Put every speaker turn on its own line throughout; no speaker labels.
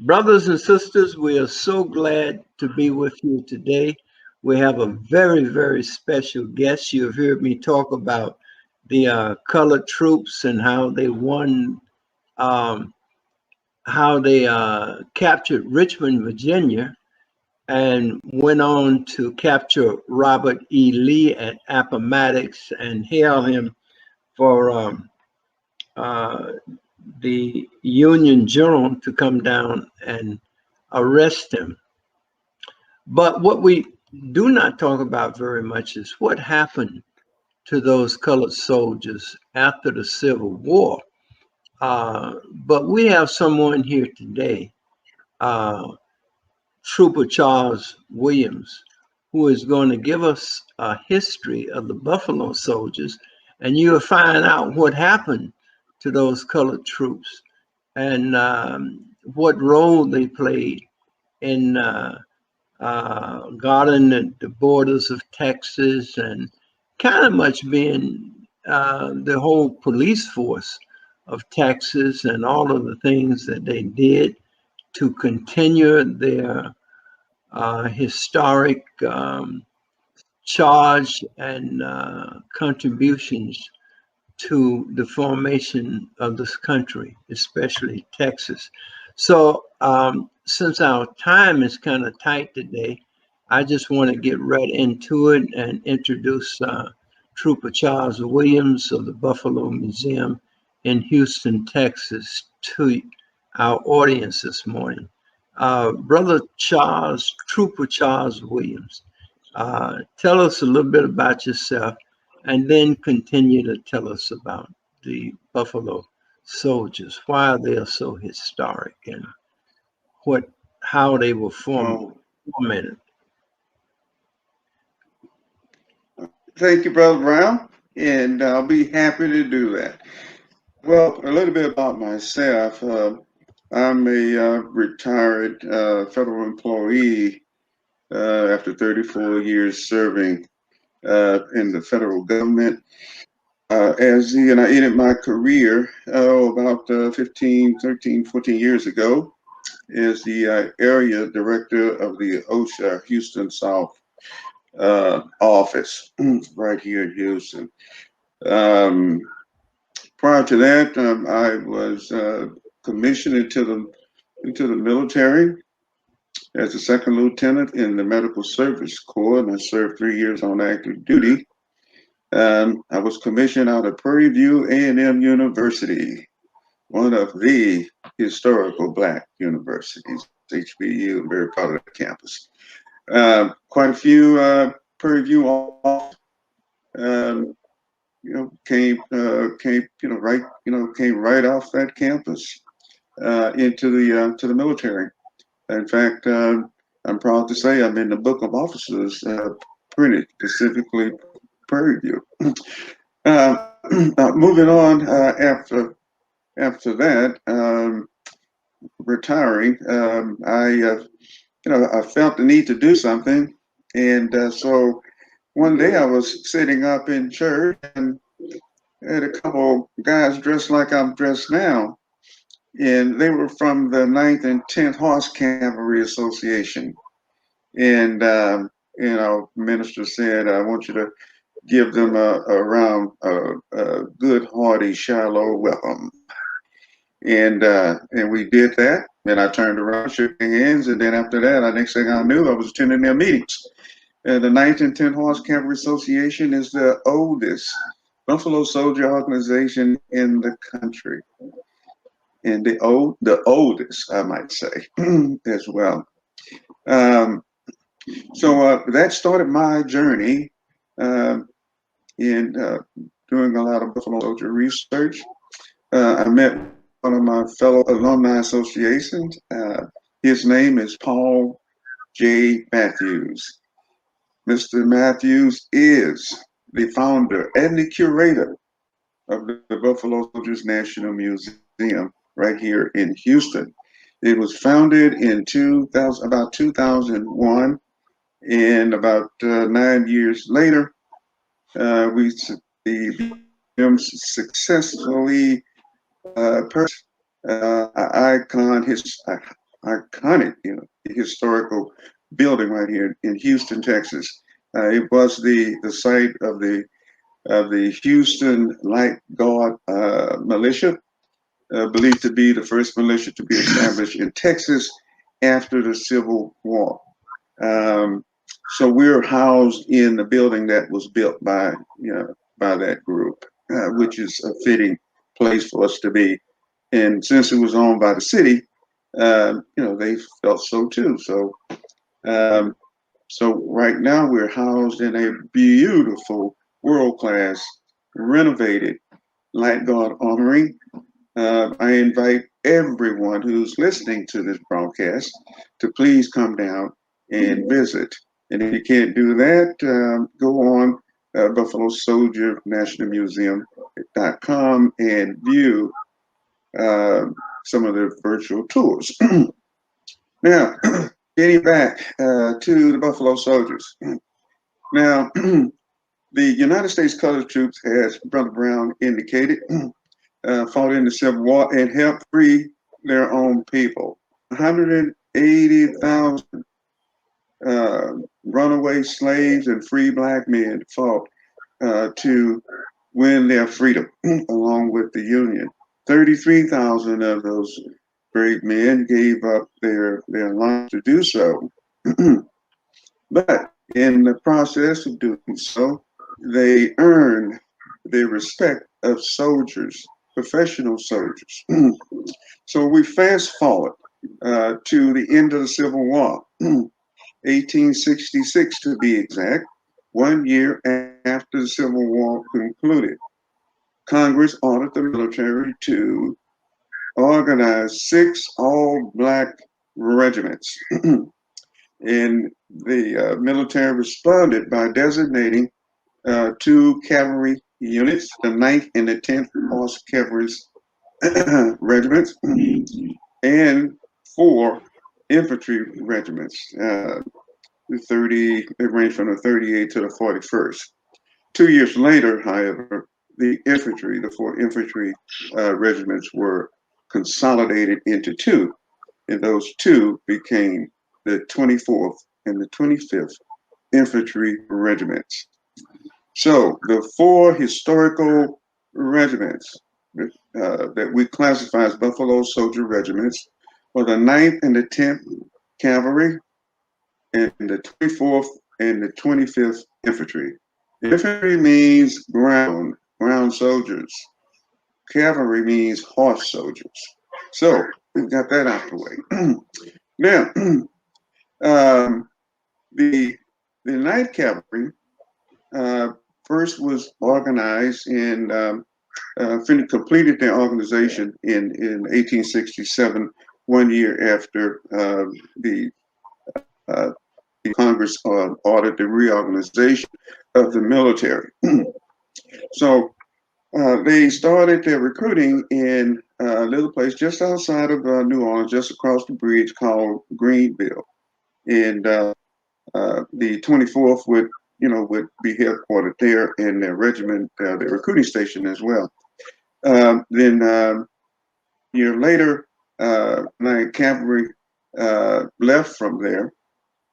Brothers and sisters, we are so glad to be with you today. We have a very, very special guest. You have heard me talk about the colored troops and how they won, um, how they captured Richmond, Virginia, and went on to capture Robert E. Lee at Appomattox and hail him for uh, the Union general to come down and arrest him. But what we do not talk about very much is what happened to those colored soldiers after the Civil War. But we have someone here today, uh, Trooper Charles Williams, who is going to give us a history of the Buffalo Soldiers, and you'll find out what happened to those colored troops and what role they played in guarding the borders of Texas and kind of much being the whole police force of Texas and all of the things that they did to continue their historic charge and contributions to the formation of this country, especially Texas. So, since our time is kind of tight today, I just want to get right into it and introduce Trooper Charles Williams of the Buffalo Museum in Houston, Texas, to our audience this morning. Brother Charles, Trooper Charles Williams, tell us a little bit about yourself and then continue to tell us about the Buffalo Soldiers, why they are so historic and what how they were
Oh,
formatted.
thank you, Brother Brown, and I'll be happy to do that. Well, a little bit about myself. I'm a retired federal employee after 34 years serving in the federal government. And I ended my career about 15, 13, 14 years ago as the area director of the OSHA Houston South office right here in Houston. Um, Prior to that, I was commissioned into the military as a second lieutenant in the Medical Service Corps, and I served 3 years on active duty. I was commissioned out of Prairie View A&M University, one of the historical Black universities, HBU. I'm very proud of that campus. Quite a few Prairie View um, came right off that campus into the military. In fact, I'm proud to say I'm in the book of officers printed specifically Prairie View. Moving on after that, retiring, I felt the need to do something, and so one day I was sitting up in church and had a couple guys dressed like I'm dressed now, and they were from the Ninth and 10th Horse Cavalry Association. And minister said, "I want you to give them a good, hearty, shallow welcome." And we did that. Then I turned around, shook their hands, and then after that, the next thing I knew, I was attending their meetings. The Ninth and 10th Horse Cavalry Association is the oldest Buffalo Soldier organization in the country, and the oldest, I might say, as well. Um, so that started my journey um, in doing a lot of Buffalo Soldier research. I met one of my fellow alumni associations. His name is Paul J. Matthews. Mr. Matthews is the founder and the curator of the Buffalo Soldiers National Museum right here in Houston. It was founded in 2001, and about 9 years later, the museum successfully purchased icon iconic, historical building right here in Houston, Texas. It was the site of the Houston Light Guard militia, believed to be the first militia to be established in Texas after the Civil War. Um, so we're housed in the building that was built by by that group, which is a fitting place for us to be. And since it was owned by the city, they felt so too. Um, so right now we're housed in a beautiful, world-class, renovated Light Guard Armory. I invite everyone who's listening to this broadcast to please come down and visit. And if you can't do that, go on Buffalo Soldier National Museum.com and view some of their virtual tours. Now, getting back to the Buffalo Soldiers. Now, the United States Colored Troops, as Brother Brown indicated, fought in the Civil War and helped free their own people. 180,000 runaway slaves and free black men fought to win their freedom along with the Union. 33,000 of those brave men gave up their lives to do so. But in the process of doing so, they earned the respect of soldiers, professional soldiers. So we fast forward to the end of the Civil War, 1866 to be exact, 1 year after the Civil War concluded. Congress ordered the military to organize 6 all-black regiments. And the military responded by designating 2 cavalry units, the 9th and the 10th Horse Cavalry regiments, and 4 infantry regiments. They range from the 38th to the 41st. 2 years later, however, the 4 infantry regiments were consolidated into 2, and those 2 became the 24th and the 25th infantry regiments. So the 4 historical regiments that we classify as Buffalo Soldier regiments were the 9th and the 10th Cavalry and the 24th and the 25th Infantry. Infantry means ground soldiers. Cavalry means horse soldiers. So we've got that out of the way. Now, the 9th Cavalry first was organized and completed their organization in 1867, 1 year after the Congress ordered the reorganization of the military. So they started their recruiting in a little place just outside of New Orleans, just across the bridge called Greenville. And the 24th would be headquartered there, and their regiment, their recruiting station as well. Then a year later, 9th Cavalry left from there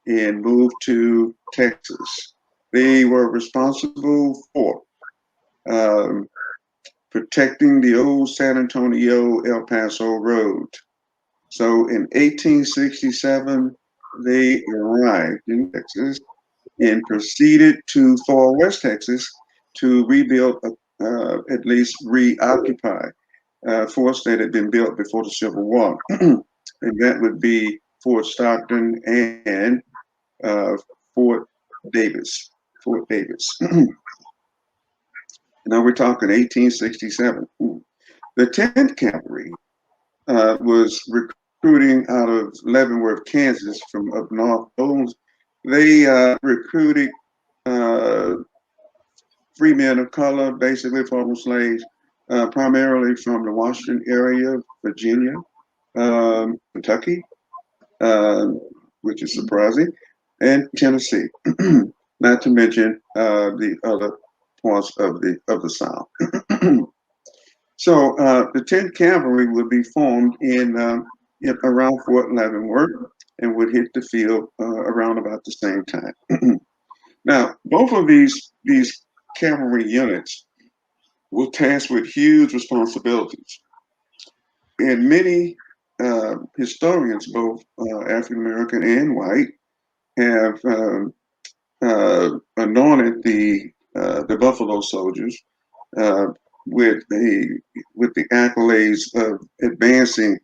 and moved to Texas. They were responsible for protecting the old San Antonio El Paso road. So in 1867, they arrived in Texas and proceeded to Fort West Texas to rebuild, at least reoccupy, forts that had been built before the Civil War. And that would be Fort Stockton and Fort Davis. Now we're talking 1867. The 10th Cavalry was recruiting out of Leavenworth, Kansas, from up north. They recruited free men of color, basically former slaves, primarily from the Washington area, Virginia, Kentucky, which is surprising, and Tennessee, not to mention the other parts of the South. So the 10th Cavalry would be formed in around Fort Leavenworth and would hit the field around about the same time. Now, both of these cavalry units were tasked with huge responsibilities, and many historians, both African American and white, have anointed the Buffalo Soldiers uh, with the accolades of advancing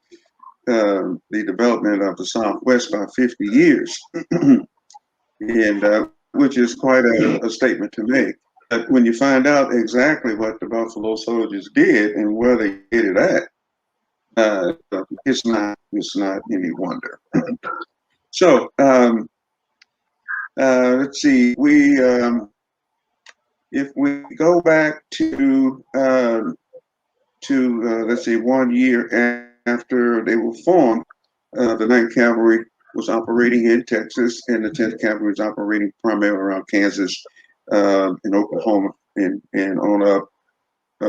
the development of the Southwest by 50 years, and which is quite a statement to make. But when you find out exactly what the Buffalo Soldiers did and where they did it at, it's not any wonder. So let's see. If we go back to let's see, 1 year after they were formed, the Ninth Cavalry was operating in Texas, and the 10th Cavalry was operating primarily around Kansas and Oklahoma, and on up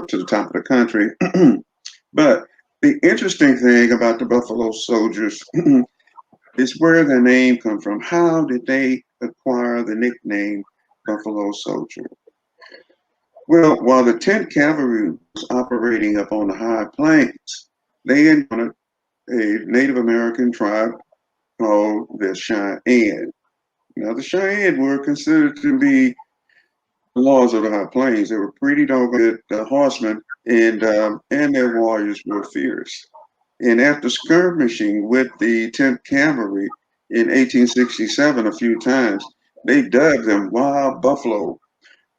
to the top of the country. But the interesting thing about the Buffalo Soldiers is where their name comes from. How did they acquire the nickname Buffalo Soldier? Well, while the 10th Cavalry was operating up on the high plains, they encountered a Native American tribe called the Cheyenne. Now, the Cheyenne were considered to be the laws of the high plains. They were pretty doggone good horsemen, and their warriors were fierce. And after skirmishing with the 10th Cavalry in 1867 a few times, they dubbed them Wild Buffalo,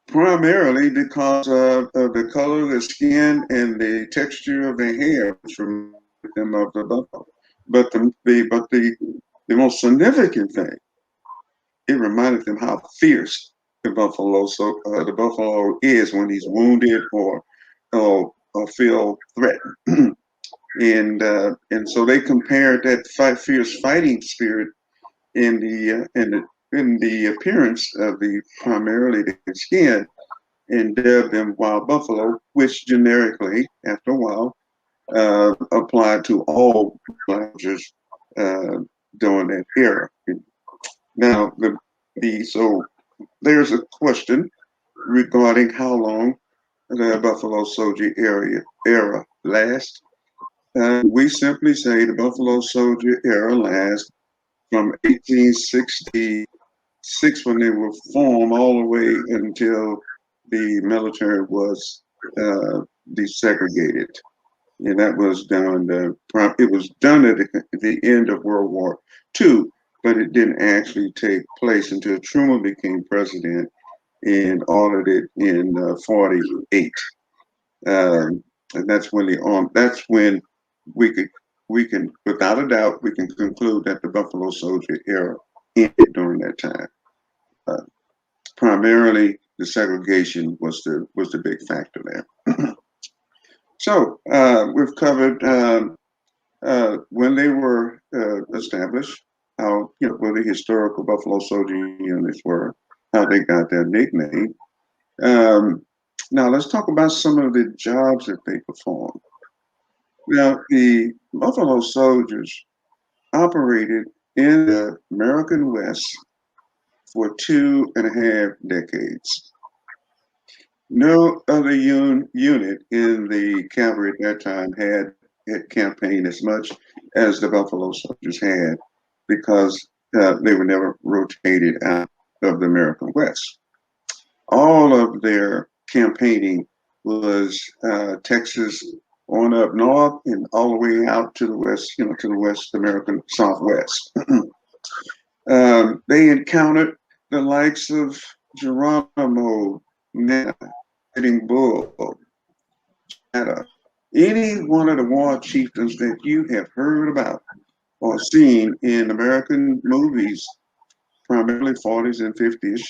primarily because of the color of their skin and the texture of their hair, which reminded them of the buffalo. But the most significant thing, it reminded them how fierce the buffalo is when he's wounded or feel threatened. And so they compared that fierce fighting spirit in the appearance of primarily the skin, and dubbed them wild buffalo, which generically, after a while, applied to all languages during that era. Now, so there's a question regarding how long the Buffalo Soldier era lasts. We simply say the Buffalo Soldier era lasts from 1866, when they were formed, all the way until the military was desegregated, and that was done. It was done at the end of World War II, but it didn't actually take place until Truman became president and ordered it in '48. And that's when we can, without a doubt, we can conclude that the Buffalo Soldier era ended during that time. Primarily, the segregation was the big factor there. So we've covered when they were established, how what the historical Buffalo Soldier units were, how they got their nickname. Now let's talk about some of the jobs that they performed. Now, the Buffalo Soldiers operated in the American West for 2.5 decades. No other unit in the cavalry at that time had campaigned as much as the Buffalo Soldiers had, because they were never rotated out of the American West. All of their campaigning was Texas on up north and all the way out to the west, to the West American Southwest. They encountered the likes of Geronimo, Sitting Bull, any one of the war chieftains that you have heard about or seen in American movies, primarily 40s and 50s.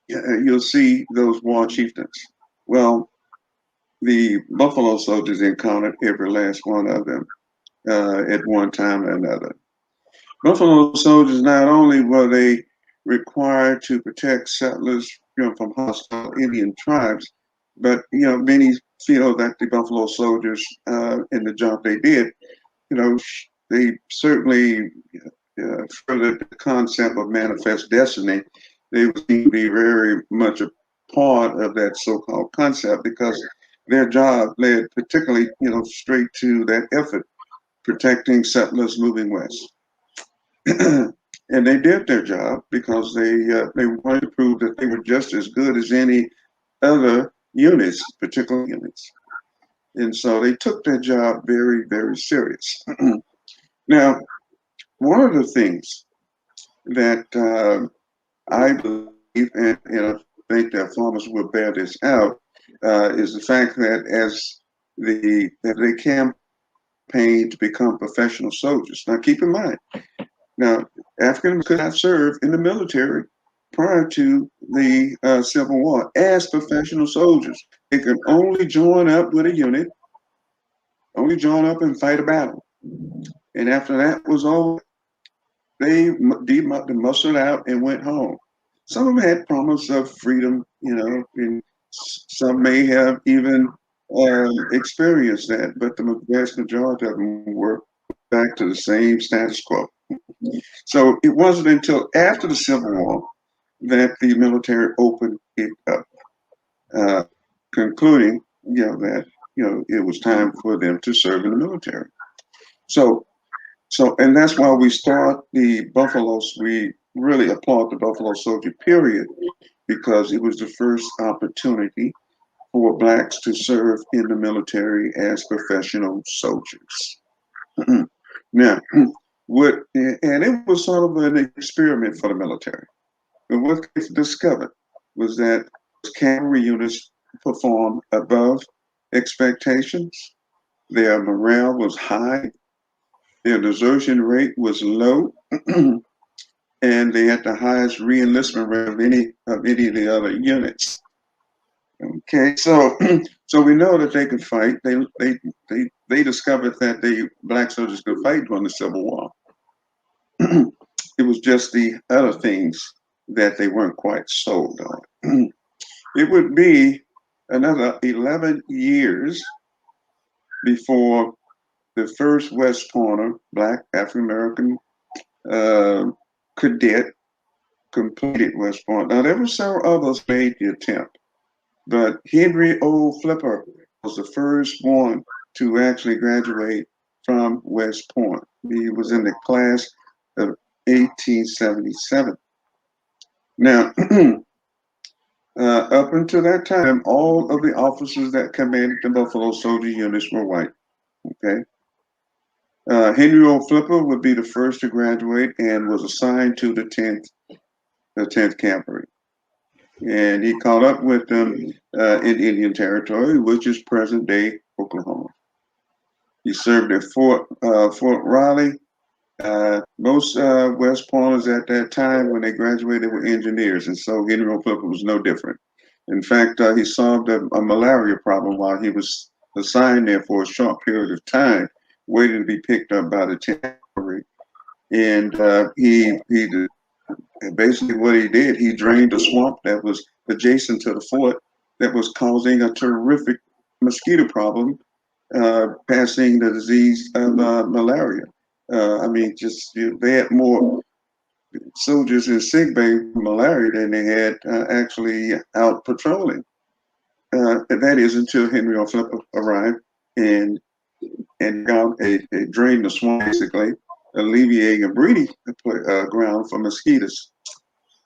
You'll see those war chieftains. Well, the Buffalo Soldiers encountered every last one of them at one time or another. Buffalo Soldiers, not only were they required to protect settlers from hostile Indian tribes, but many feel that the Buffalo Soldiers and the job they did they certainly furthered the concept of manifest destiny. They seem to be very much a part of that so-called concept because their job led particularly, straight to that effort, protecting settlers moving west. And they did their job because they wanted to prove that they were just as good as any other units, particular units. And so they took their job very, very serious. Now, one of the things that I believe, and I think that farmers will bear this out, is the fact that as they campaigned to become professional soldiers. Now, keep in mind, now Africans could not serve in the military prior to the Civil War as professional soldiers. They could only join up with a unit, only join up and fight a battle. And after that was over, they mustered out and went home. Some of them had promise of freedom, and some may have even experienced that, but the vast majority of them were back to the same status quo. So it wasn't until after the Civil War that the military opened it up, concluding, that it was time for them to serve in the military. So, and that's why we start the Buffaloes. We really applaud the Buffalo Soldier period because it was the first opportunity for blacks to serve in the military as professional soldiers. Now, and it was sort of an experiment for the military. And what they discovered was that cavalry units performed above expectations. Their morale was high. Their desertion rate was low. And they had the highest re-enlistment rate of any of the other units. Okay, so we know that they could fight. They discovered that the black soldiers could fight during the Civil War. It was just the other things that they weren't quite sold on. It would be another 11 years before the first West Pointer, black African-American cadet completed West Point. Now, there were several others made the attempt, but Henry O. Flipper was the first one to actually graduate from West Point. He was in the class of 1877. Now, up until that time, all of the officers that commanded the Buffalo Soldier units were white. Okay. Henry O. Flipper would be the first to graduate and was assigned to the 10th Cavalry. And he caught up with them in Indian Territory, which is present-day Oklahoma. He served at Fort Riley. Most West Pointers at that time, when they graduated, were engineers, and so Henry O. Flipper was no different. In fact, he solved a malaria problem while he was assigned there for a short period of time, waiting to be picked up by the cavalry. And basically what he did, he drained a swamp that was adjacent to the fort that was causing a terrific mosquito problem, passing the disease of malaria. They had more soldiers in sick bay with malaria than they had actually out patrolling. That is until Henry O. Flipper arrived and drained the swamp, basically, alleviating a breeding ground for mosquitoes.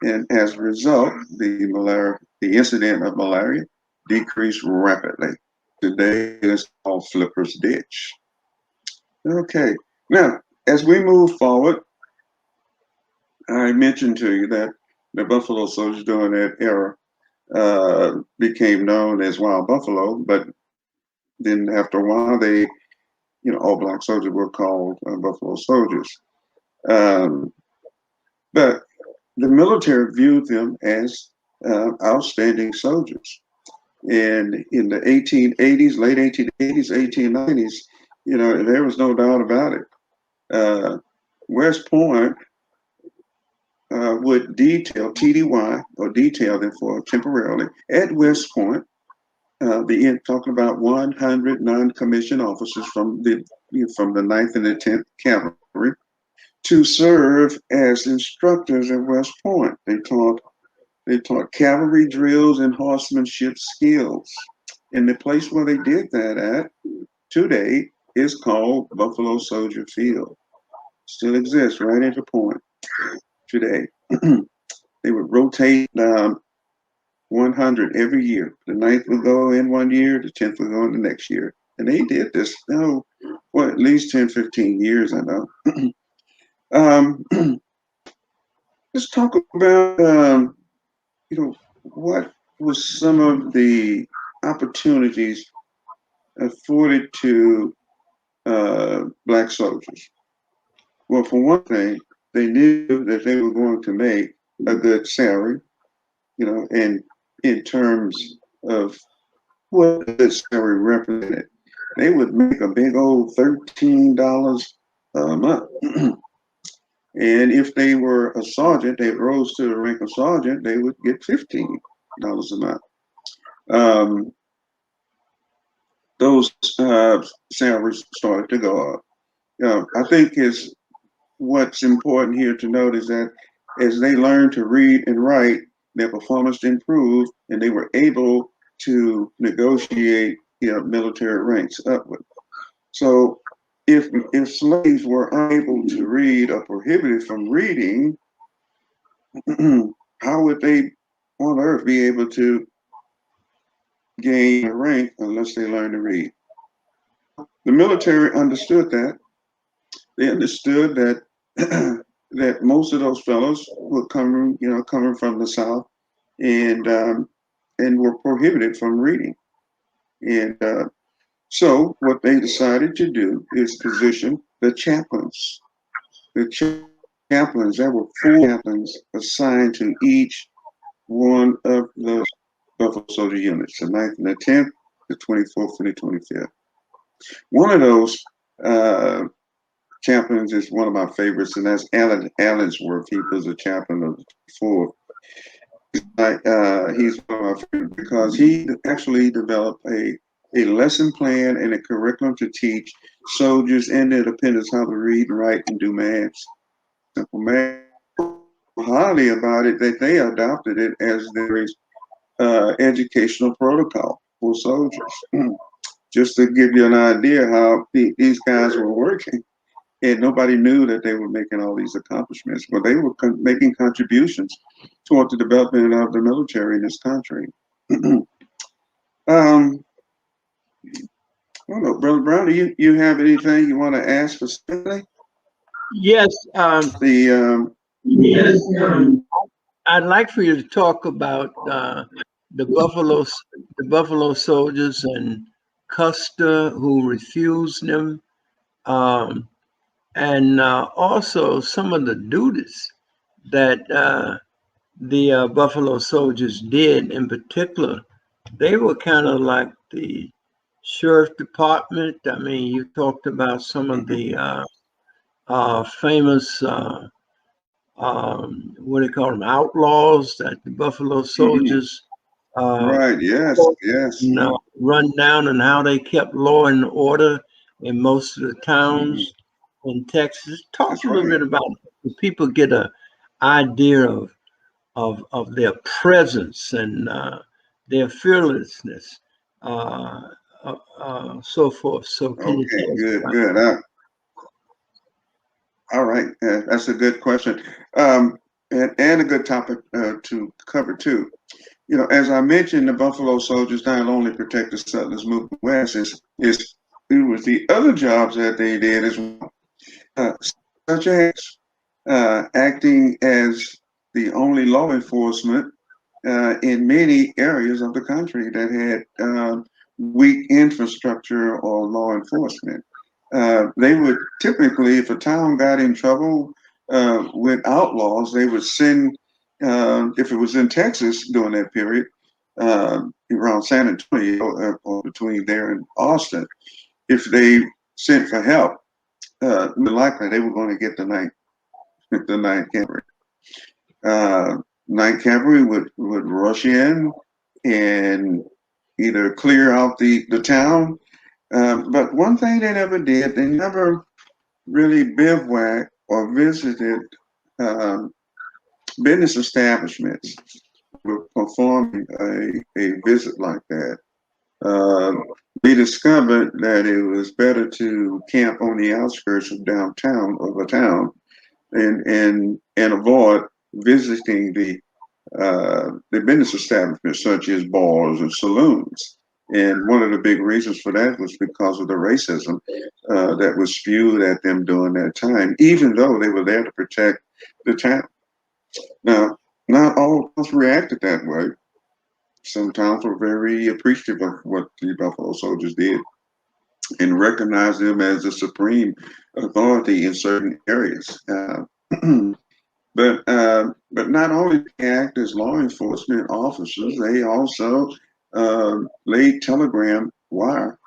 And as a result, the incident of malaria decreased rapidly. Today, it's called Flipper's Ditch. Okay, now, as we move forward, I mentioned to you that the Buffalo Soldiers during that era became known as Wild Buffalo, but then after a while, all black soldiers were called Buffalo Soldiers. But the military viewed them as outstanding soldiers. And in the 1880s, late 1880s, 1890s, there was no doubt about it. West Point would detail TDY, or detail them for temporarily at West Point, talking about 100 non-commissioned officers from the from the 9th and the 10th Cavalry to serve as instructors at West Point. They taught cavalry drills and horsemanship skills. And the place where they did that at today is called Buffalo Soldier Field. Still exists right at the Point today. They would rotate 100 every year. The 9th would go in one year, the 10th would go in the next year. And they did this, at least 10, 15 years, I know. Let's talk about, what was some of the opportunities afforded to Black soldiers? Well, for one thing, they knew that they were going to make a good salary, and in terms of what a good salary represented. They would make a big old $13 a month. And if they were a sergeant, they rose to the rank of sergeant, they would get $15 a month. Those salaries started to go up. I think what's important here to note is that as they learned to read and write, their performance improved, and they were able to negotiate military ranks upward. So if slaves were unable to read or prohibited from reading, how would they on earth be able to gain a rank unless they learn to read? The military understood that. They understood that that most of those fellows were coming from the South, and were prohibited from reading. And so what they decided to do is position the chaplains. The chaplains, there were 4 chaplains assigned to each one of the Buffalo Soldier units, the 9th and the 10th, the 24th and the 25th. One of those chaplains is one of my favorites, and that's Alan Allensworth. He was a chaplain of the 24th. He's one of my favorites because he actually developed a lesson plan and a curriculum to teach soldiers and their dependents how to read and write and do math. Simple math. Highly about it that they adopted it as their educational protocol for soldiers. Just to give you an idea how these guys were working. And nobody knew that they were making all these accomplishments, but they were making contributions toward the development of the military in this country. I don't know, Brother Brown, do you have anything you want to ask specifically?
Yes. Yes. I'd like for you to talk about the Buffalo Soldiers and Custer who refused them. And also some of the duties that the Buffalo Soldiers did. In particular, they were kind of like the sheriff department. I mean, you talked about some of the famous, what do you call them, outlaws that the Buffalo Soldiers
right, yes.
run down, and how they kept law and order in most of the towns in Texas. Talk a little bit about it, so people get an idea of their presence and their fearlessness, so forth. So can you tell us
good. All right, that's a good question, and a good topic to cover too. As I mentioned, the Buffalo Soldiers not only protect the settlers moving west, it was the other jobs that they did as well, such as acting as the only law enforcement in many areas of the country that had weak infrastructure or law enforcement. They would typically, if a town got in trouble with outlaws, they would send, if it was in Texas during that period, around San Antonio or between there and Austin, if they sent for help, likely they were going to get the Ninth Cavalry. Ninth Cavalry would rush in and either clear out the town But one thing they never did, they never really bivouacked or visited um, business establishments were performing a visit like that. Uh, we discovered that it was better to camp on the outskirts of downtown of a town and avoid visiting the business establishments such as bars and saloons. And one of the big reasons for that was because of the racism that was spewed at them during that time, even though they were there to protect the town. Now, not all of us reacted that way. Some towns were very appreciative of what the Buffalo Soldiers did and recognized them as the supreme authority in certain areas. But not only did they act as law enforcement officers, they also laid telegraph wire,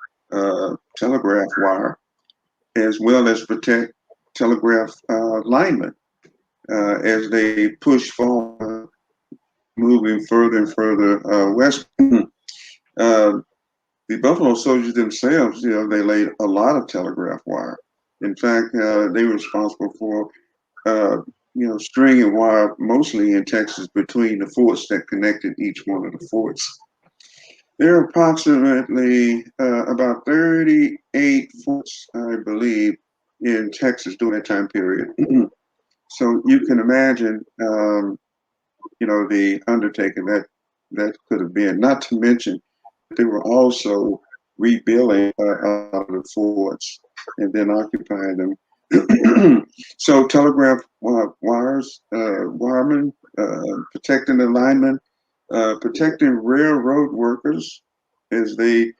as well as protect telegraph linemen as they push forward, moving further and further west. uh, the Buffalo Soldiers themselves, they laid a lot of telegraph wire. In fact, they were responsible for uh, stringing wire mostly in Texas between the forts that connected each one of the forts. There are approximately about 38 forts, I believe, in Texas during that time period. So you can imagine, the undertaking that could have been. Not to mention, they were also rebuilding the forts and then occupying them. So telegraph wires, wiremen, protecting the linemen, protecting railroad workers as they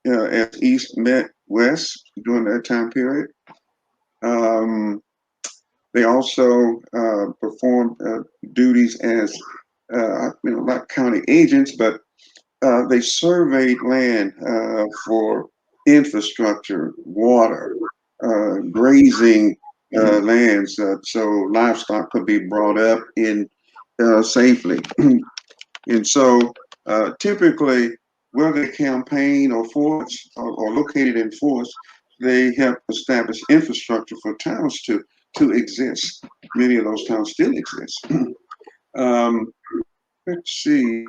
as East met West during that time period. Um, they also performed duties as not county agents, but they surveyed land for infrastructure, water, grazing lands, so livestock could be brought up in safely. And so typically, where they campaign or forts or located in forts, they help establish infrastructure for towns to exist. Many of those towns still exist. um, let's see.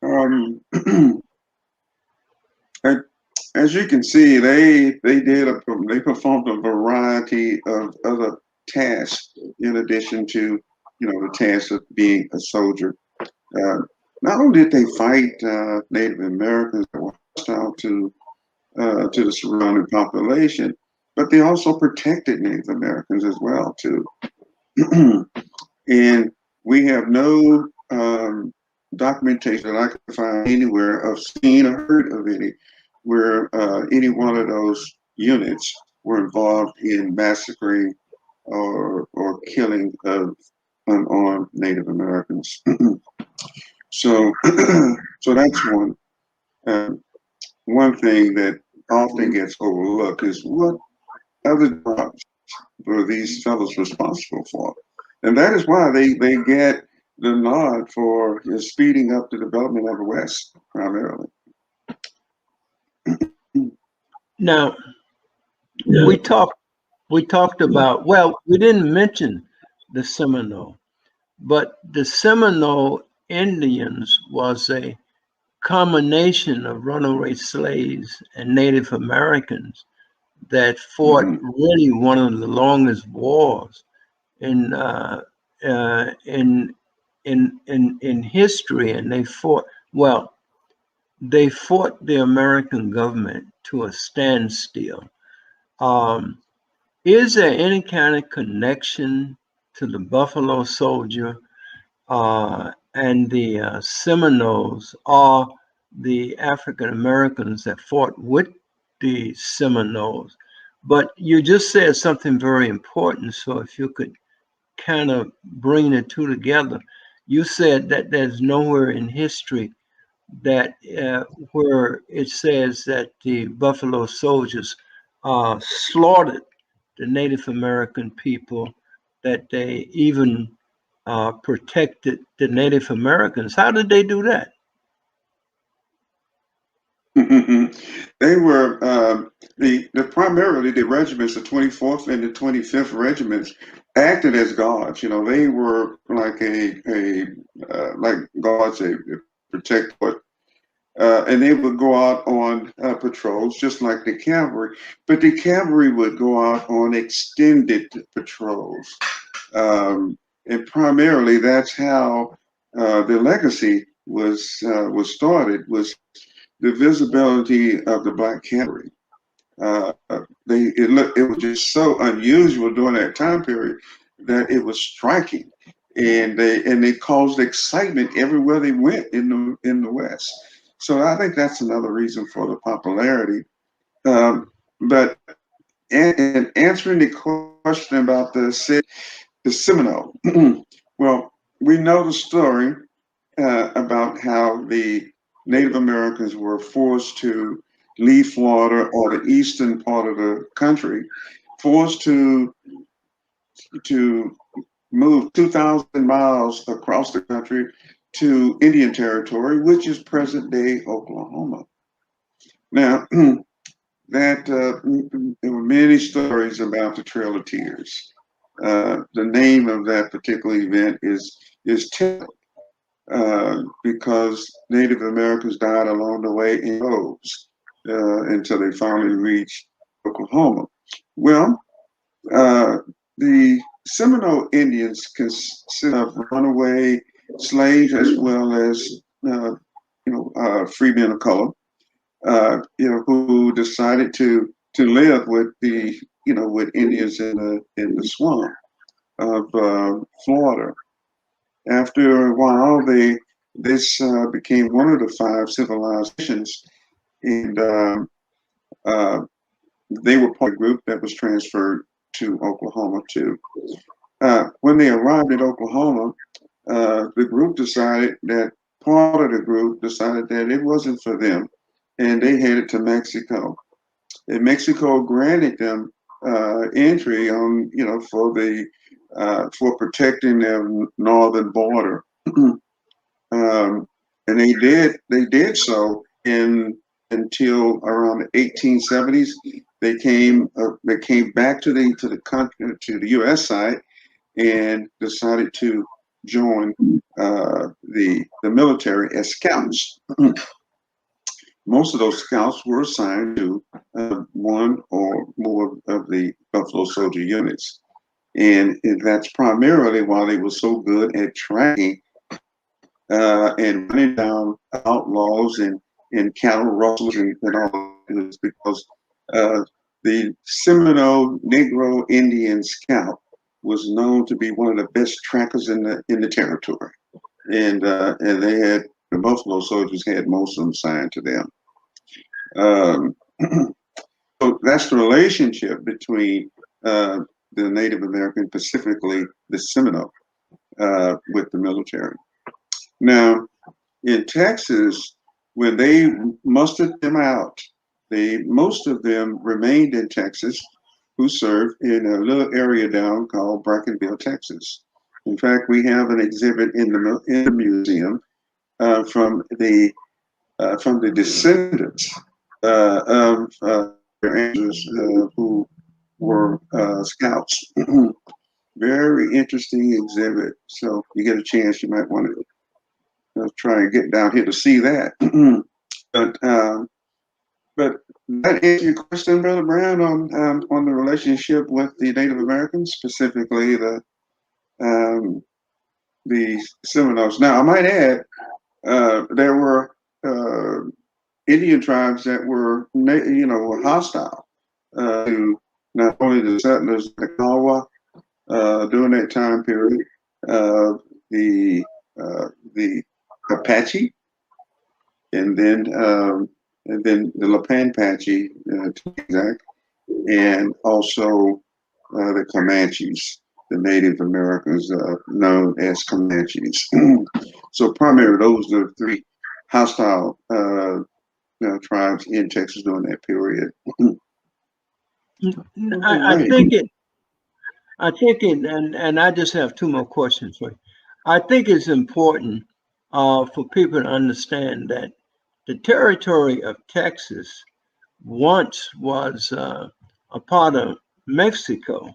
Um, as you can see, they performed a variety of other tasks in addition to the task of being a soldier. Uh, Not only did they fight Native Americans that were hostile to the surrounding population, but they also protected Native Americans as well too. And we have no documentation that I can find anywhere of seeing or heard of any where any one of those units were involved in massacring or killing of unarmed Native Americans. So, so that's one thing that often gets overlooked is what other jobs were these fellows responsible for, and that is why they get the nod for speeding up the development of the West primarily.
Now we talked about, well, we didn't mention the Seminole, but the Seminole Indians was a combination of runaway slaves and Native Americans that fought really one of the longest wars in in history, and they fought the American government to a standstill. Um, is there any kind of connection to the Buffalo Soldier and the Seminoles, or the African Americans that fought with the Seminoles? But you just said something very important. So if you could kind of bring the two together, you said that there's nowhere in history that where it says that the Buffalo Soldiers slaughtered the Native American people, that they even protected the Native Americans. How did they do that?
They were the primarily the regiments, the 24th and the 25th regiments, acted as guards. You know, they were like a like guards, a protector, and they would go out on patrols just like the cavalry. But the cavalry would go out on extended patrols, and primarily that's how the legacy was started. Was the visibility of the black cavalry. It was just so unusual during that time period that it was striking, and they caused excitement everywhere they went in the West. So I think that's another reason for the popularity. But in answering the question about the Seminole, well, we know the story about how the Native Americans were forced to leave Florida or the eastern part of the country, forced to move 2,000 miles across the country to Indian Territory, which is present day Oklahoma. Now, that there were many stories about the Trail of Tears. The name of that particular event is because Native Americans died along the way in droves until they finally reached Oklahoma. Well, the Seminole Indians consist of runaway slaves as well as free men of color, who decided to live with with Indians in the swamp of Florida. After a while, this became one of the 5 civilizations, and they were part of a group that was transferred to Oklahoma too. When they arrived at Oklahoma, the group decided that part of the group decided that it wasn't for them, and they headed to Mexico. And Mexico granted them entry on, for protecting their northern border. And they did so until around the 1870s. They came back to the country, to the U.S. side, and decided to join the military as scouts. Most of those scouts were assigned to one or more of the Buffalo Soldier units, and that's primarily why they were so good at tracking and running down outlaws and cattle rustlers and all this, because the Seminole Negro Indian Scout was known to be one of the best trackers in the territory, and the Buffalo Soldiers had most of them signed to them. So that's the relationship between the Native American, specifically the Seminole, with the military. Now, in Texas, when they mustered them out, most of them remained in Texas, who served in a little area down called Brackenville, Texas. In fact, we have an exhibit in the museum from the descendants of their ancestors who were scouts. Very interesting exhibit. So if you get a chance, you might want to try and get down here to see that. But that answers your question, Brother Brown, on the relationship with the Native Americans, specifically the Seminoles. Now, I might add, there were Indian tribes that were hostile to not only the settlers, the Kawa, during that time period, the Apache, and then the Lipan-Apache, to be exact, and also the Comanches, the Native Americans known as Comanches. So primarily those are the 3 hostile tribes in Texas during that period.
I think it, and I just have 2 more questions for you. I think it's important for people to understand that the territory of Texas once was a part of Mexico,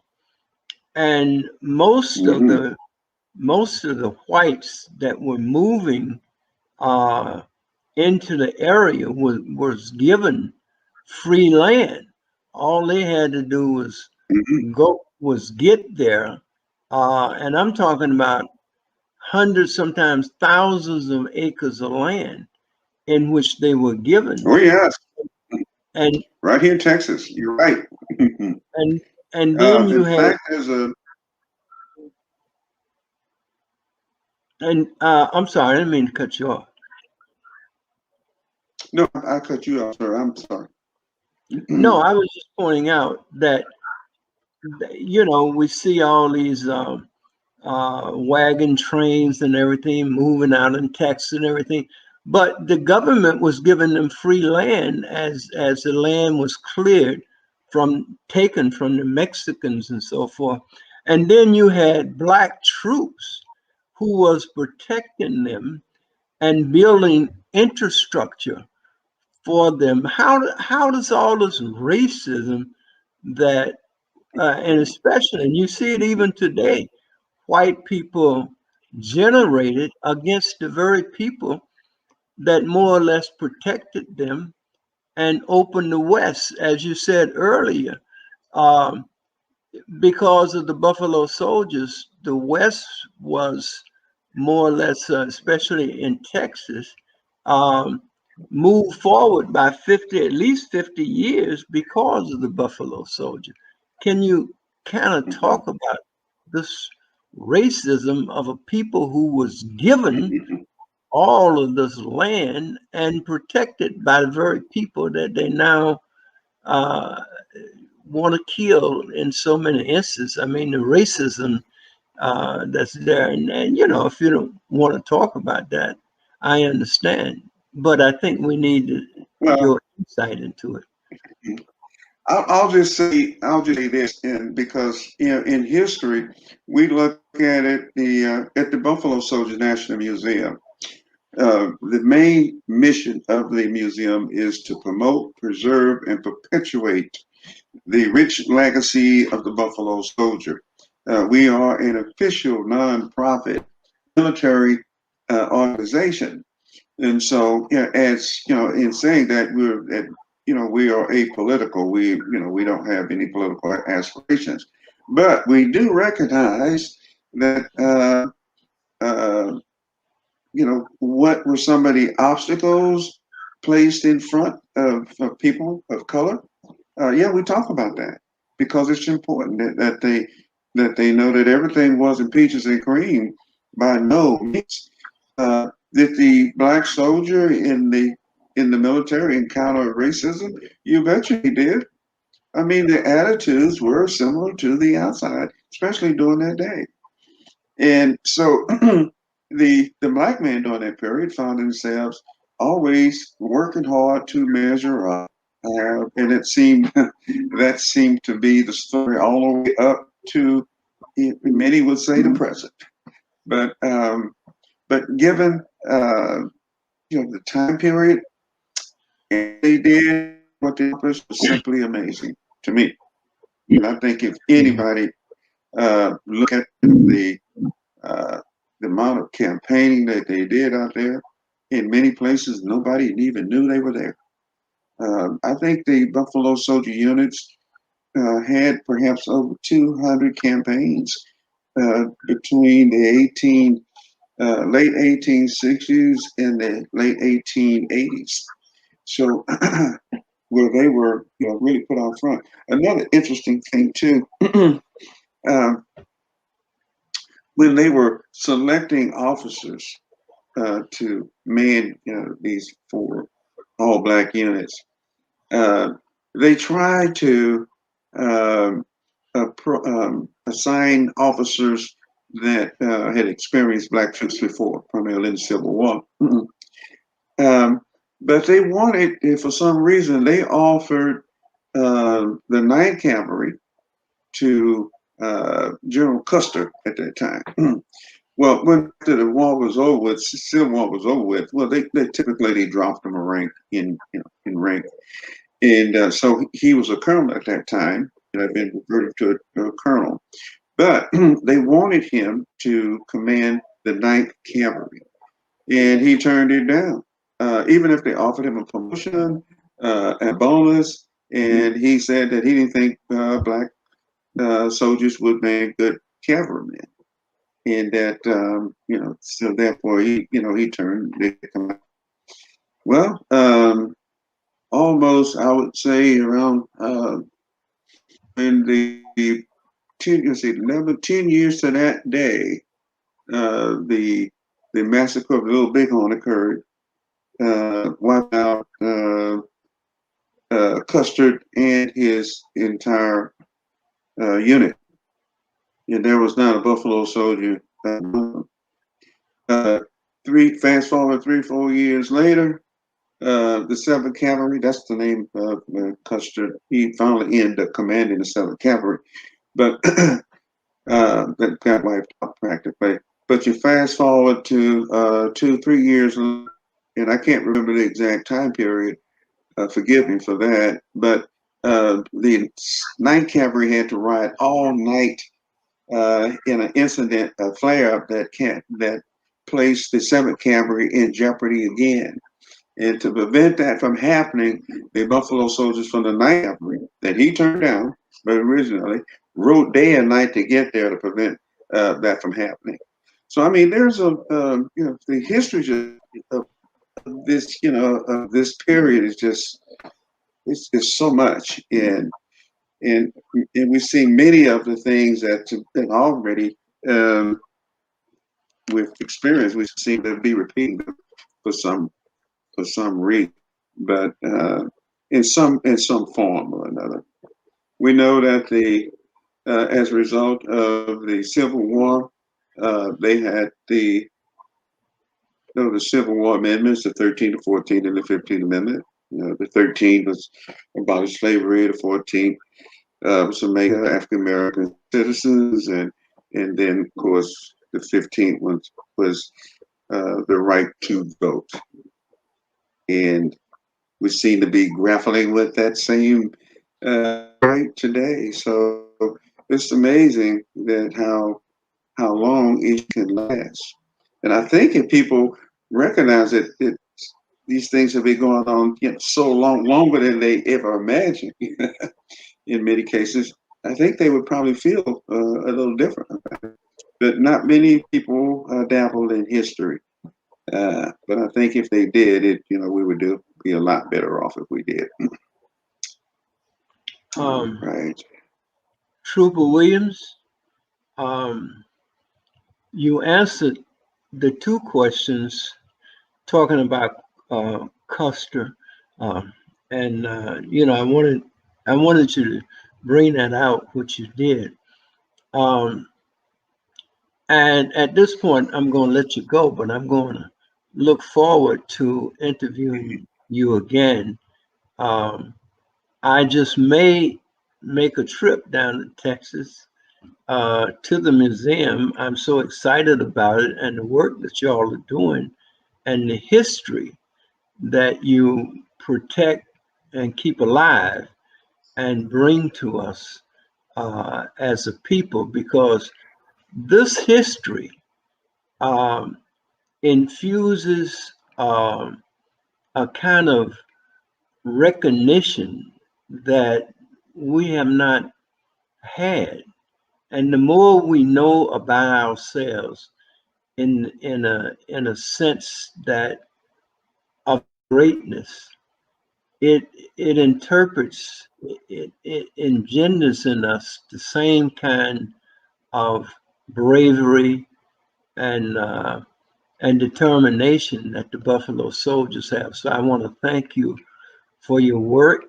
and most of the whites that were moving uh, into the area was given free land. All they had to do was get there, and I'm talking about hundreds, sometimes thousands of acres of land in which they were given,
Oh yes,
and
right here in Texas. You're right.
and and then you
In
had
fact, there's a
and I'm sorry, I didn't mean to cut you off.
no. I cut you off, sir. I'm sorry.
No, I was just pointing out that we see all these wagon trains and everything moving out in Texas and everything, but the government was giving them free land as the land was cleared taken from the Mexicans and so forth. And then you had black troops who was protecting them and building infrastructure for them. How does all this racism that and especially, and you see it even today, white people generated against the very people that more or less protected them and opened the West, as you said earlier, um, because of the Buffalo Soldiers, the West was more or less, especially in Texas, um, moved forward by at least 50 years because of the Buffalo Soldier. Can you kind of talk about this racism of a people who was given all of this land and protected by the very people that they now uh, want to kill in so many instances? I mean, the racism that's there. And, if you don't want to talk about that, I understand. But I think we need
Well,
your insight into it.
I'll just say this, and because in history we look at it at the Buffalo Soldier National Museum. The main mission of the museum is to promote, preserve, and perpetuate the rich legacy of the Buffalo Soldier. We are an official nonprofit military organization, and so as in saying that we are apolitical. We don't have any political aspirations, but we do recognize that uh, what were some of the obstacles placed in front of people of color. Yeah, we talk about that because it's important that they know that everything wasn't peaches and cream by no means. Did the black soldier in the military encounter racism? You betcha he did. I mean, the attitudes were similar to the outside, especially during that day. And so the black men during that period found themselves always working hard to measure up. And it seemed that seemed to be the story all the way up to many would say the present. But given the time period and they did what they accomplished was simply amazing to me. And I think if anybody look at the amount of campaigning that they did out there, in many places nobody even knew they were there. I think the Buffalo Soldier units had perhaps over 200 campaigns between the late 1860s and the late 1880s. So where they were really put out front. Another interesting thing too, when they were selecting officers to man these four all black units, they tried to um, assign officers that had experienced black troops before, primarily in the Civil War. Um, but they wanted, for some reason, they offered the Ninth Cavalry to General Custer at that time. Well, when after the war was over with, Civil War was over with. Well, they typically they dropped him a rank in rank, and so he was a colonel at that time, and had been converted to a colonel. But they wanted him to command the Ninth Cavalry, and he turned it down. Even if they offered him a promotion, a bonus, and he said that he didn't think black soldiers would make good cavalrymen, and that so therefore he turned it. Well, almost I would say around in the 10 years to that day, the massacre of Little Bighorn occurred, wiped out Custer and his entire unit, and there was not a Buffalo soldier. Uh, fast forward 3-4 years later, the Seventh Cavalry, that's the name of Custer. He finally ended up commanding the Seventh Cavalry, but that got wiped out practically. But you fast forward to 2-3 years, and I can't remember the exact time period. Forgive me for that. But the Ninth Cavalry had to ride all night in an incident, a flare-up that placed the Seventh Cavalry in jeopardy again. And to prevent that from happening, the Buffalo soldiers from the Ninth Cavalry that he turned down, but originally rode day and night to get there to prevent that from happening. So I mean, there's the history of this of this period is just it's so much, and we've seen many of the things that have been already with experience. We seem to be repeating for some reason, but in some form or another. We know that as a result of the Civil War, they had the Civil War amendments, the 13th, the 14th, and the 15th Amendment. The 13th was abolish slavery. The 14th was to make African American citizens, and then of course the 15th was the right to vote. And we seem to be grappling with that same right today. So it's amazing that how long it can last. And I think if people recognize that these things have been going on so long, longer than they ever imagined, in many cases, I think they would probably feel a little different about it. But not many people dabbled in history. But I think if they did, we would be a lot better off if we did. Right.
Trooper Williams, you answered the two questions talking about Custer, and I wanted you to bring that out, which you did. And at this point, I'm going to let you go, but I'm going to look forward to interviewing you again. I just may make a trip down to Texas to the museum. I'm so excited about it and the work that y'all are doing and the history that you protect and keep alive and bring to us as a people, because this history infuses a kind of recognition that we have not had. And the more we know about ourselves in a sense that of greatness, it interprets, it engenders in us the same kind of bravery and determination that the Buffalo soldiers have. So I want to thank you for your work,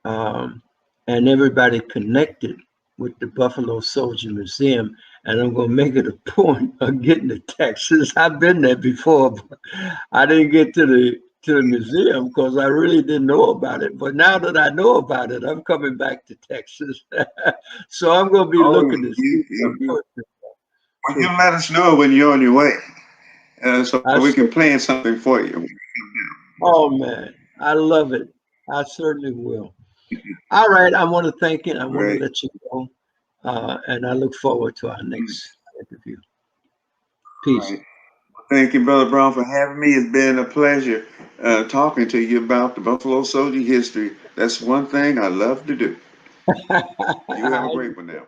and everybody connected with the Buffalo Soldier Museum. And I'm going to make it a point of getting to Texas. I've been there before, but I didn't get to the museum because I really didn't know about it. But now that I know about it, I'm coming back to Texas. So I'm going to be
Oh,
looking to see.
Well, you let us know when you're on your way, so
I
we can
sure,
plan something for you.
oh man, I love it. I certainly will. All right, I want to thank you. I want to
Great.
let you go, and I look forward to our
Mm,
next interview.
all
Peace.
right. Thank you, Brother Brown, for having me. It's been a pleasure talking to you about the Buffalo Soldier history. That's one thing I love to do. You have a great one now.